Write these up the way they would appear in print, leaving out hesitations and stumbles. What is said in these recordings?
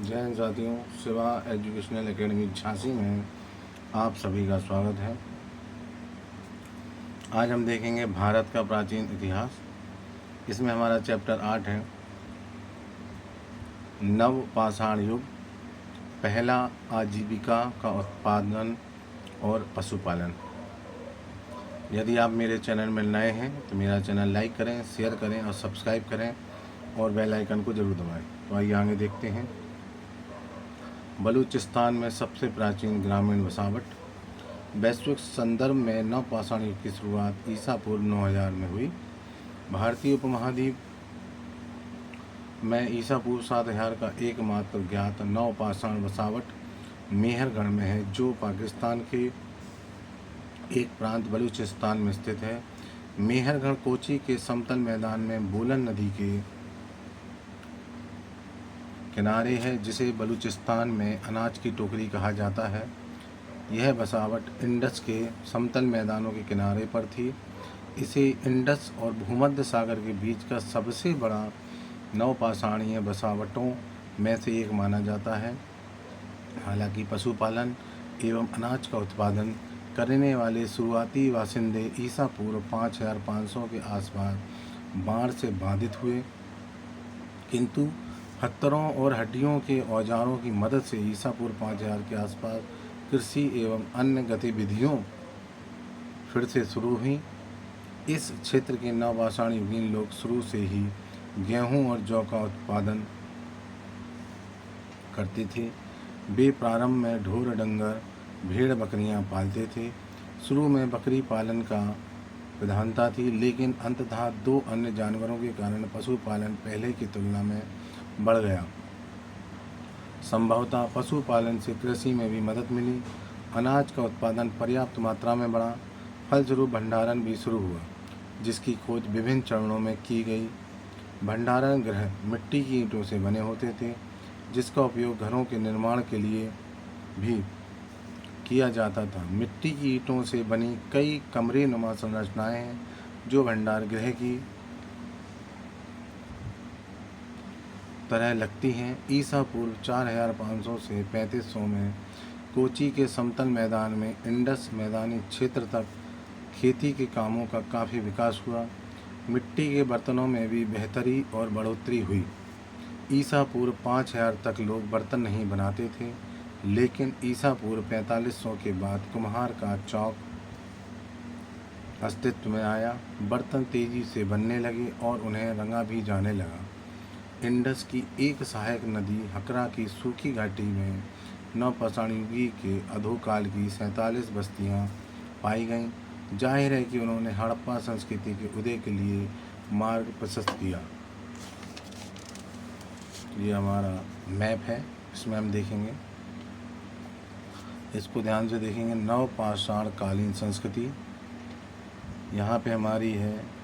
जय हिंद साथियों, Shiva educational academy Jhansi में आप सभी का स्वागत है। आज हम देखेंगे भारत का प्राचीन इतिहास। इसमें हमारा चैप्टर 8 है, नवपाषाण युग, पहला आजीविका का उत्पादन और पशुपालन। यदि आप मेरे चैनल में नए हैं तो मेरा चैनल लाइक करें, शेयर करें और सब्सक्राइब करें और बेल आइकन को ज़रूर दबाएं। तो आइए आगे देखते हैं। बलूचिस्तान में सबसे प्राचीन ग्रामीण बसावट। वैश्विक संदर्भ में नवपाषाण युग की शुरुआत ईसा पूर्व 9000 में हुई। भारतीय उपमहाद्वीप में ईसा पूर्व 7000 का एकमात्र ज्ञात नवपाषाण बसावट मेहरगढ़ में है, जो पाकिस्तान के एक प्रांत बलूचिस्तान में स्थित है। मेहरगढ़ कोची के समतल मैदान में बोलन नदी के किनारे है, जिसे बलूचिस्तान में अनाज की टोकरी कहा जाता है। यह बसावट इंडस के समतल मैदानों के किनारे पर थी। इसे इंडस और भूमध्य सागर के बीच का सबसे बड़ा नवपाषाणीय बसावटों में से एक माना जाता है। हालांकि पशुपालन एवं अनाज का उत्पादन करने वाले शुरुआती बासिंदे ईसा पूर्व 5500 के आसपास बाढ़ से बाधित हुए, किंतु पत्थरों और हड्डियों के औजारों की मदद से ईसा पूर्व 5000 के आसपास कृषि एवं अन्य गतिविधियों फिर से शुरू हुई। इस क्षेत्र के नवपाषाण युगीन लोग शुरू से ही गेहूं और जौ का उत्पादन करते थे। वे प्रारंभ में ढोर डंगर भेड़ बकरियां पालते थे। शुरू में बकरी पालन का प्रधानता थी, लेकिन अंततः दो अन्य जानवरों के कारण पशुपालन पहले की तुलना में बढ़ गया। संभवतः पशुपालन से कृषि में भी मदद मिली। अनाज का उत्पादन पर्याप्त मात्रा में बढ़ा। फलस्वरूप भंडारण भी शुरू हुआ, जिसकी खोज विभिन्न चरणों में की गई। भंडारण गृह मिट्टी की ईंटों से बने होते थे, जिसका उपयोग घरों के निर्माण के लिए भी किया जाता था। मिट्टी की ईंटों से बनी कई कमरे नुमा संरचनाएं हैं, जो भंडार गृह की तरह लगती हैं। ईसा पूर्व 4500 से 3500 में कोची के समतल मैदान में इंडस मैदानी क्षेत्र तक खेती के कामों का काफ़ी विकास हुआ। मिट्टी के बर्तनों में भी बेहतरी और बढ़ोतरी हुई। ईसा पूर्व 5000 तक लोग बर्तन नहीं बनाते थे, लेकिन ईसा पूर्व 4500 के बाद कुम्हार का चौक अस्तित्व में आया। बर्तन तेजी से बनने लगे और उन्हें रंगा भी जाने लगा। इंडस की एक सहायक नदी हकरा की सूखी घाटी में नवपाषाण युगी के अधोकाल की 47 बस्तियां पाई गईं। जाहिर है कि उन्होंने हड़प्पा संस्कृति के उदय के लिए मार्ग प्रशस्त किया। ये हमारा मैप है, इसमें हम देखेंगे, इसको ध्यान से देखेंगे। नवपाषाण कालीन संस्कृति यहाँ पे हमारी है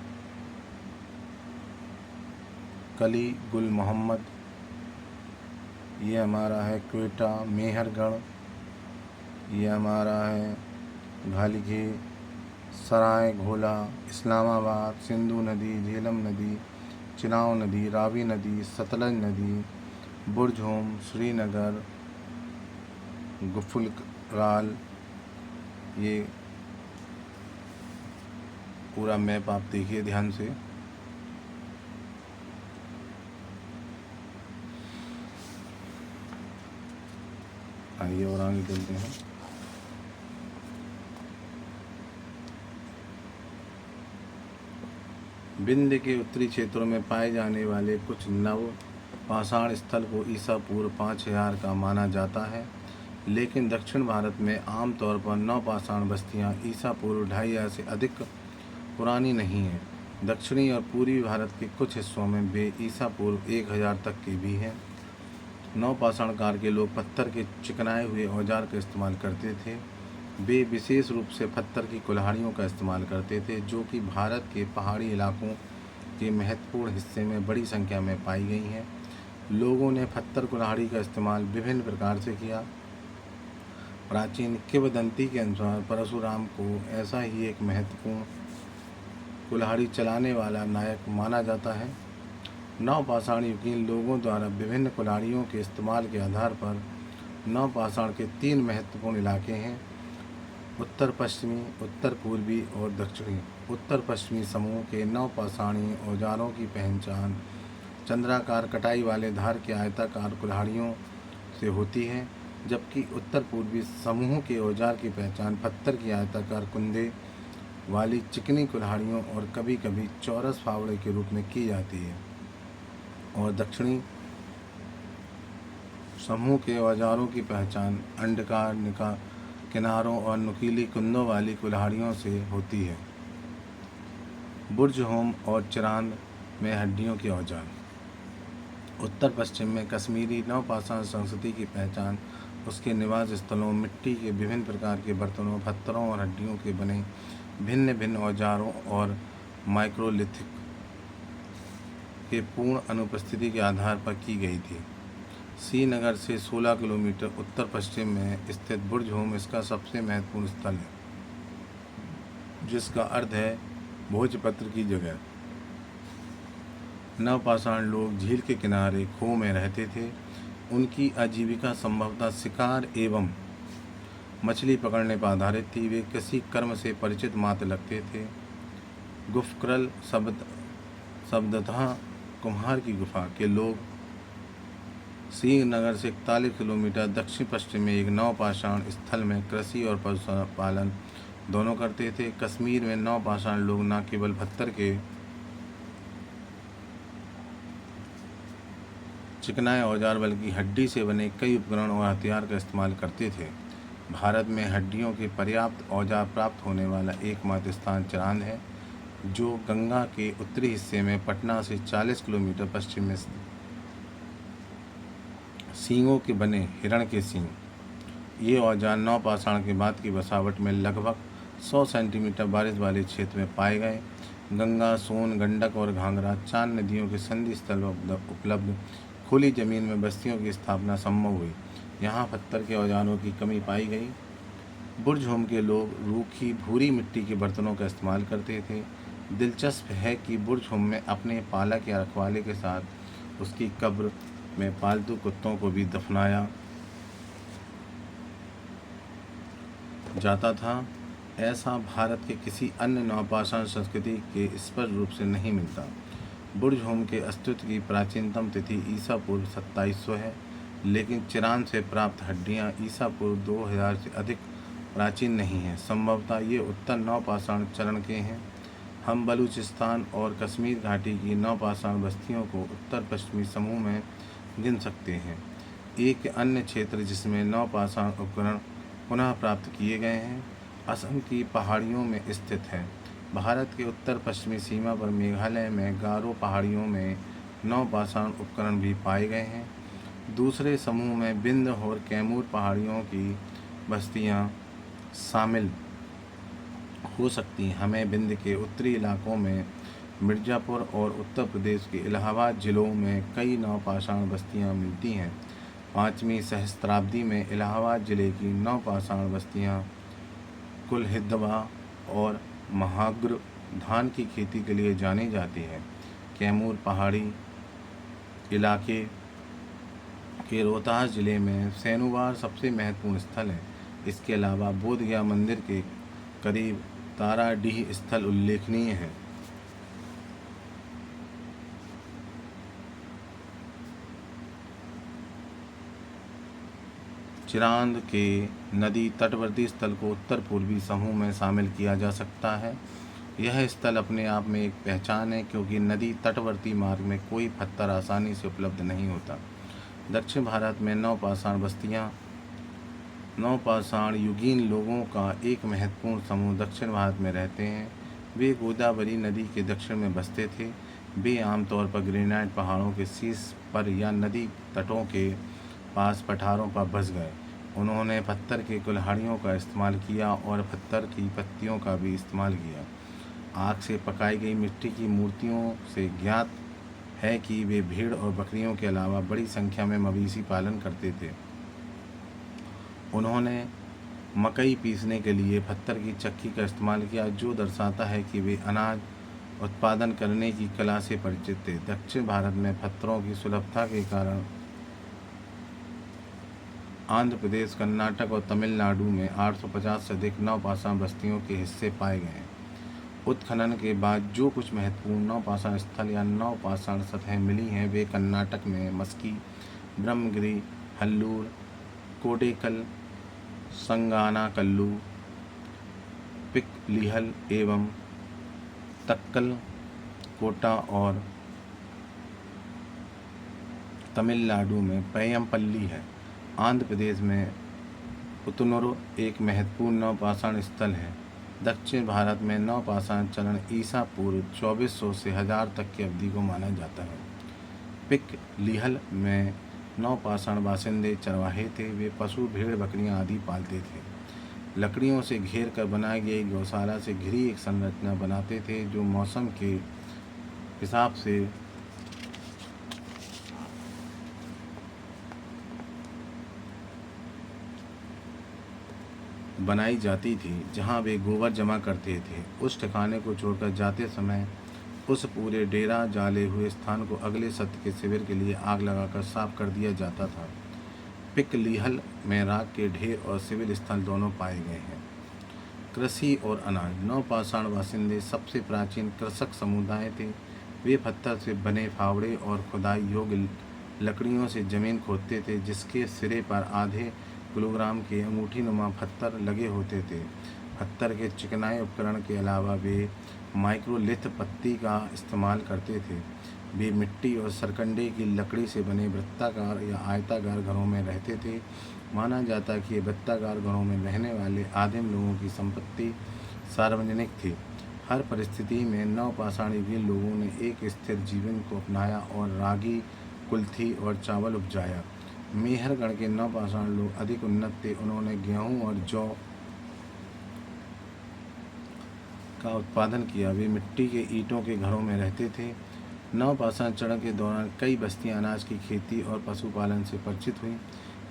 कली गुल मोहम्मद, ये हमारा है क्वेटा मेहरगढ़, ये हमारा है घालिगे, सराय घोला, इस्लामाबाद, सिंधु नदी, झेलम नदी, चिनाव नदी, रावी नदी, सतलज नदी, बुरझोम, श्रीनगर, गुफुलराल। ये पूरा मैप आप देखिए ध्यान से। आइए और आगे चलते हैं। विंध्य के उत्तरी क्षेत्रों में पाए जाने वाले कुछ नवपाषाण स्थल को ईसा पूर्व 5000 का माना जाता है, लेकिन दक्षिण भारत में आमतौर पर नवपाषाण बस्तियां ईसा पूर्व 2500 से अधिक पुरानी नहीं हैं। दक्षिणी और पूर्वी भारत के कुछ हिस्सों में वे ईसा पूर्व 1000 तक के भी हैं। नवपाषाण काल के लोग पत्थर के चिकनाए हुए औजार का इस्तेमाल करते थे। वे विशेष रूप से पत्थर की कुल्हाड़ियों का इस्तेमाल करते थे, जो कि भारत के पहाड़ी इलाकों के महत्वपूर्ण हिस्से में बड़ी संख्या में पाई गई हैं। लोगों ने पत्थर कुल्हाड़ी का इस्तेमाल विभिन्न प्रकार से किया। प्राचीन किंवदंती के अनुसार परशुराम को ऐसा ही एक महत्वपूर्ण कुल्हाड़ी चलाने वाला नायक माना जाता है। नवपाषाण युगीन लोगों द्वारा विभिन्न कुल्हाड़ियों के इस्तेमाल के आधार पर नवपाषाण के 3 महत्वपूर्ण इलाके हैं: उत्तर पश्चिमी, उत्तर पूर्वी और दक्षिणी। उत्तर पश्चिमी समूह के नवपाषाणी औजारों की पहचान चंद्राकार कटाई वाले धार के आयताकार कुल्हाड़ियों से होती है, जबकि उत्तर पूर्वी समूह के औजार की पहचान पत्थर की आयताकार कुंदे वाली चिकनी कुल्हाड़ियों और कभी कभी चौरस फावड़े के रूप में की जाती है, और दक्षिणी समूह के औजारों की पहचान अंडाकार किनारों और नुकीली कुंदों वाली कुल्हाड़ियों से होती है। बुर्ज होम और चिरांद में हड्डियों के औजार। उत्तर पश्चिम में कश्मीरी नवपाषाण संस्कृति की पहचान उसके निवास स्थलों, मिट्टी के विभिन्न प्रकार के बर्तनों, पत्थरों और हड्डियों के बने भिन्न भिन्न औजारों और माइक्रोलिथिक के पूर्ण अनुपस्थिति के आधार पर की गई थी। श्रीनगर से 16 किलोमीटर उत्तर पश्चिम में स्थित बुर्ज होम इसका सबसे महत्वपूर्ण स्थल है, जिसका अर्थ है भोजपत्र की जगह। नवपाषाण लोग झील के किनारे खो में रहते थे। उनकी आजीविका संभवतः शिकार एवं मछली पकड़ने पर आधारित थी। वे किसी कर्म से परिचित मात्र लगते थे। गुफक्रल शब्दतः कुम्हार की गुफा के लोग श्रीनगर से 41 किलोमीटर दक्षिण पश्चिम में एक नवपाषाण स्थल में कृषि और पशुपालन दोनों करते थे। कश्मीर में नवपाषाण लोग न केवल पत्थर के चिकनाए औजार बल्कि हड्डी से बने कई उपकरण और हथियार का इस्तेमाल करते थे। भारत में हड्डियों के पर्याप्त औजार प्राप्त होने वाला एकमात्र स्थान चिरांद है, जो गंगा के उत्तरी हिस्से में पटना से 40 किलोमीटर पश्चिम में स्थित। सींगों के बने हिरण के सींग। ये औजार नवपाषाण के बाद की बसावट में लगभग 100 सेंटीमीटर बारिश वाले क्षेत्र में पाए गए। गंगा, सोन, गंडक और घाघरा 4 नदियों के संधि स्थल उपलब्ध खुली जमीन में बस्तियों की स्थापना संभव हुई। यहाँ पत्थर के औजारों की कमी पाई गई। बुर्ज होम के लोग रूखी भूरी मिट्टी के बर्तनों का इस्तेमाल करते थे। दिलचस्प है कि बुर्ज होम में अपने पालक या रखवाले के साथ उसकी कब्र में पालतू कुत्तों को भी दफनाया जाता था। ऐसा भारत के किसी अन्य नवपाषाण संस्कृति के स्पष्ट रूप से नहीं मिलता। बुर्ज होम के अस्तित्व की प्राचीनतम तिथि ईसा पूर्व 2700 है, लेकिन चिरांद से प्राप्त हड्डियां ईसा पूर्व 2000 से अधिक प्राचीन नहीं हैं। संभवतः ये उत्तर नवपाषाण चरण के हैं। हम बलूचिस्तान और कश्मीर घाटी की नवपाषाण बस्तियों को उत्तर पश्चिमी समूह में गिन सकते हैं। एक अन्य क्षेत्र जिसमें नवपाषाण उपकरण पुनः प्राप्त किए गए हैं, असम की पहाड़ियों में स्थित है। भारत के उत्तर पश्चिमी सीमा पर मेघालय में गारो पहाड़ियों में नवपाषाण उपकरण भी पाए गए हैं। दूसरे समूह में बिंद और कैमूर पहाड़ियों की बस्तियां शामिल हो सकती हैं। हमें बिंद के उत्तरी इलाकों में मिर्ज़ापुर और उत्तर प्रदेश के इलाहाबाद जिलों में कई नवपाषाण बस्तियां मिलती हैं। 5वीं सहस्त्राब्दी में इलाहाबाद जिले की नवपाषाण बस्तियां कुलहिदवा और महाग्र धान की खेती के लिए जानी जाती है। कैमूर पहाड़ी इलाके के रोहतास जिले में सैनुवार सबसे महत्वपूर्ण स्थल है। इसके अलावा बोधगया मंदिर के करीब ताराडीह स्थल उल्लेखनीय है। चिरांद के नदी तटवर्ती स्थल को उत्तर पूर्वी समूह में शामिल किया जा सकता है। यह स्थल अपने आप में एक पहचान है, क्योंकि नदी तटवर्ती मार्ग में कोई पत्थर आसानी से उपलब्ध नहीं होता। दक्षिण भारत में नवपाषाण बस्तियां नवपाषाण युगीन लोगों का एक महत्वपूर्ण समूह दक्षिण भारत में रहते हैं। वे गोदावरी नदी के दक्षिण में बसते थे। वे आमतौर पर ग्रेनाइट पहाड़ों के शीर्ष पर या नदी तटों के पास पठारों पर बस गए। उन्होंने पत्थर के कुल्हाड़ियों का इस्तेमाल किया और पत्थर की पत्तियों का भी इस्तेमाल किया। आग से पकाई गई मिट्टी की मूर्तियों से ज्ञात है कि वे भेड़ और बकरियों के अलावा बड़ी संख्या में मवेशी पालन करते थे। उन्होंने मकई पीसने के लिए पत्थर की चक्की का इस्तेमाल किया, जो दर्शाता है कि वे अनाज उत्पादन करने की कला से परिचित थे। दक्षिण भारत में पत्थरों की सुलभता के कारण आंध्र प्रदेश, कर्नाटक और तमिलनाडु में 850 से अधिक नवपाषाण बस्तियों के हिस्से पाए गए हैं। उत्खनन के बाद जो कुछ महत्वपूर्ण नवपाषाण स्थल या नवपाषाण सतहें मिली हैं वे कर्नाटक में मस्की, ब्रह्मगिरी, हल्लूर, कोडेकल, संगानाकल्लू, पिकलिहल एवं तक्कल कोटा और तमिलनाडु में पैयमपल्ली है। आंध्र प्रदेश में पुतनूर एक महत्वपूर्ण नवपाषाण स्थल है। दक्षिण भारत में नवपाषाण चलन ईसा पूर्व 2400 से 1000 तक की अवधि को माना जाता है। पिकलिहल में नवपाषाण बासिंदे चरवाहे थे। वे पशु, भेड़, बकरियां आदि पालते थे। लकड़ियों से घेर कर बनाई गई गौशाला से घिरी एक संरचना बनाते थे जो मौसम के हिसाब से बनाई जाती थी, जहां वे गोबर जमा करते थे। उस ठिकाने को छोड़कर जाते समय उस पूरे डेरा जाले हुए स्थान को अगले सत्र के शिविर के लिए आग लगाकर साफ कर दिया जाता था। पिकलिहल में राख के ढेर और शिविर स्थल दोनों पाए गए हैं। कृषि और अनाज। नवपाषाण बासिंदे सबसे प्राचीन कृषक समुदाय थे। वे पत्थर से बने फावड़े और खुदाई योग्य लकड़ियों से जमीन खोदते थे, जिसके सिरे पर आधे किलोग्राम के अंगूठी नुमा पत्थर लगे होते थे। पत्थर के चिकनाई उपकरण के अलावा वे माइक्रोलिथ पत्ती का इस्तेमाल करते थे। वे मिट्टी और सरकंडे की लकड़ी से बने वृत्ताकार या आयताकार घरों में रहते थे। माना जाता है कि ये वृत्ताकार घरों में रहने वाले आदिम लोगों की संपत्ति सार्वजनिक थी। हर परिस्थिति में नवपाषाण युगीन लोगों ने एक स्थिर जीवन को अपनाया और रागी, कुल्थी और चावल उपजाया। मेहरगढ़ के नवपाषाण लोग अधिक उन्नत थे। उन्होंने गेहूं और जौ का उत्पादन किया। वे मिट्टी के ईंटों के घरों में रहते थे। नवपाषाण चरण के दौरान कई बस्तियां अनाज की खेती और पशुपालन से परिचित हुईं,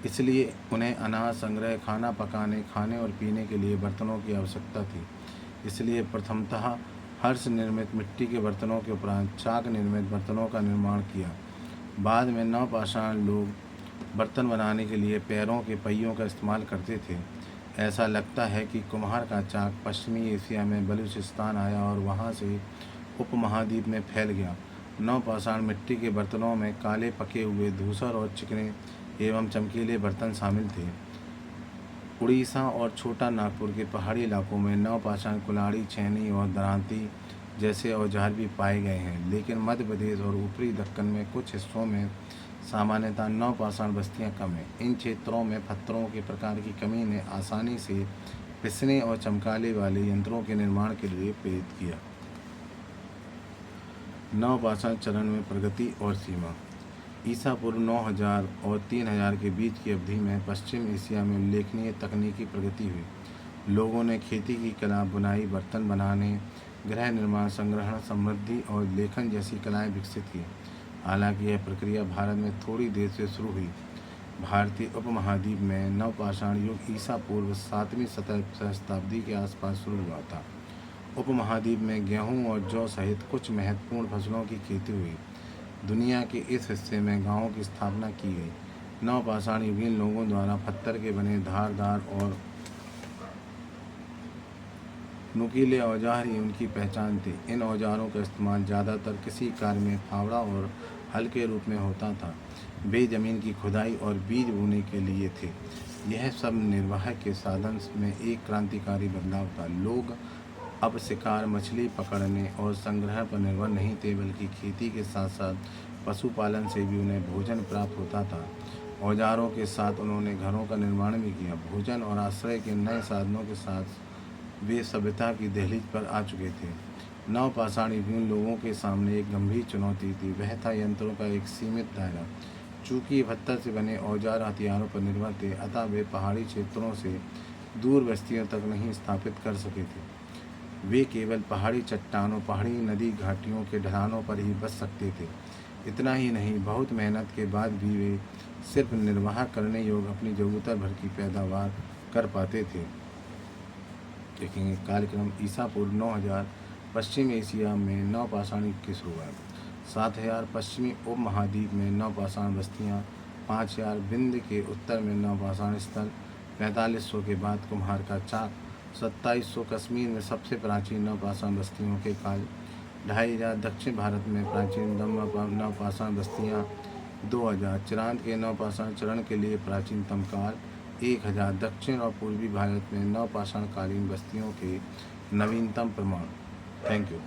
इसलिए उन्हें अनाज संग्रह, खाना पकाने, खाने और पीने के लिए बर्तनों की आवश्यकता थी। इसलिए प्रथमतः हर्ष निर्मित मिट्टी के बर्तनों के उपरांत चाक निर्मित बर्तनों का निर्माण किया। बाद में नवपाषाण लोग बर्तन बनाने के लिए पैरों के पहियों का इस्तेमाल करते थे। ऐसा लगता है कि कुम्हार का चाक पश्चिमी एशिया में बलूचिस्तान आया और वहां से उपमहाद्वीप में फैल गया। नवपाषाण मिट्टी के बर्तनों में काले पके हुए धूसर और चिकने एवं चमकीले बर्तन शामिल थे। उड़ीसा और छोटा नागपुर के पहाड़ी इलाकों में नवपाषाण कुल्हाड़ी, छेनी और दरांती जैसे औजार भी पाए गए हैं, लेकिन मध्य प्रदेश और ऊपरी दक्कन में कुछ हिस्सों में सामान्यतः नवपाषाण बस्तियां कम हैं। इन क्षेत्रों में पत्थरों के प्रकार की कमी ने आसानी से पिसने और चमकाने वाले यंत्रों के निर्माण के लिए प्रेरित किया। नवपाषाण चरण में प्रगति और सीमा। ईसा पूर्व 9000 और 3000 के बीच की अवधि में पश्चिम एशिया में उल्लेखनीय तकनीकी प्रगति हुई। लोगों ने खेती की कला, बुनाई, बर्तन बनाने, गृह निर्माण, संग्रहण, समृद्धि और लेखन जैसी कलाएं विकसित की। हालांकि यह प्रक्रिया भारत में थोड़ी देर से शुरू हुई। भारतीय उपमहाद्वीप में नवपाषाण युग ईसा पूर्व 7वीं शताब्दी के आसपास शुरू हुआ था। उपमहाद्वीप में गेहूं और जौ सहित कुछ महत्वपूर्ण फसलों की खेती हुई। दुनिया के इस हिस्से में गांवों की स्थापना की गई। नवपाषाण युगीन लोगों द्वारा पत्थर के बने धारदार और नुकीले औजार ही उनकी पहचान थे। इन औजारों का इस्तेमाल ज़्यादातर किसी कार्य में फावड़ा और हल के रूप में होता था। वे जमीन की खुदाई और बीज बोने के लिए थे। यह सब निर्वाह के साधन में एक क्रांतिकारी बदलाव था। लोग अब शिकार, मछली पकड़ने और संग्रह पर निर्भर नहीं थे, बल्कि खेती के साथ साथ पशुपालन से भी उन्हें भोजन प्राप्त होता था। औजारों के साथ उन्होंने घरों का निर्माण भी किया। भोजन और आश्रय के नए साधनों के साथ वे सभ्यता की दहलीज पर आ चुके थे। नवपाषाण युगीन लोगों के सामने एक गंभीर चुनौती थी, वह था यंत्रों का एक सीमित दायरा। चूँकि पत्थर से बने औजार हथियारों पर निर्भर थे, अतः वे पहाड़ी क्षेत्रों से दूर बस्तियों तक नहीं स्थापित कर सके थे। वे केवल पहाड़ी चट्टानों, पहाड़ी नदी घाटियों के ढलानों पर ही बच सकते थे। इतना ही नहीं, बहुत मेहनत के बाद भी वे सिर्फ निर्वाह करने योग्य अपनी ज़रूरत भर की पैदावार कर पाते थे। देखेंगे कार्यक्रम ईसा पूर्व 9000 पश्चिम एशिया में नवपाषाण युग की शुरुआत। 7000 पश्चिमी उप महाद्वीप में नवपाषाण बस्तियाँ। 5000 विंध्य के उत्तर में नवपाषाण स्थल। 4500 के बाद कुम्हार का चाक। 2700 कश्मीर में सबसे प्राचीन नवपाषाण बस्तियों के काल। 2500 दक्षिण भारत में प्राचीन नवपाषाण बस्तियाँ। 2000 चिरांत के नवपाषाण चरण के लिए प्राचीनतम काल। 1000 दक्षिण और पूर्वी भारत में नवपाषाण कालीन बस्तियों के नवीनतम प्रमाण। Thank you.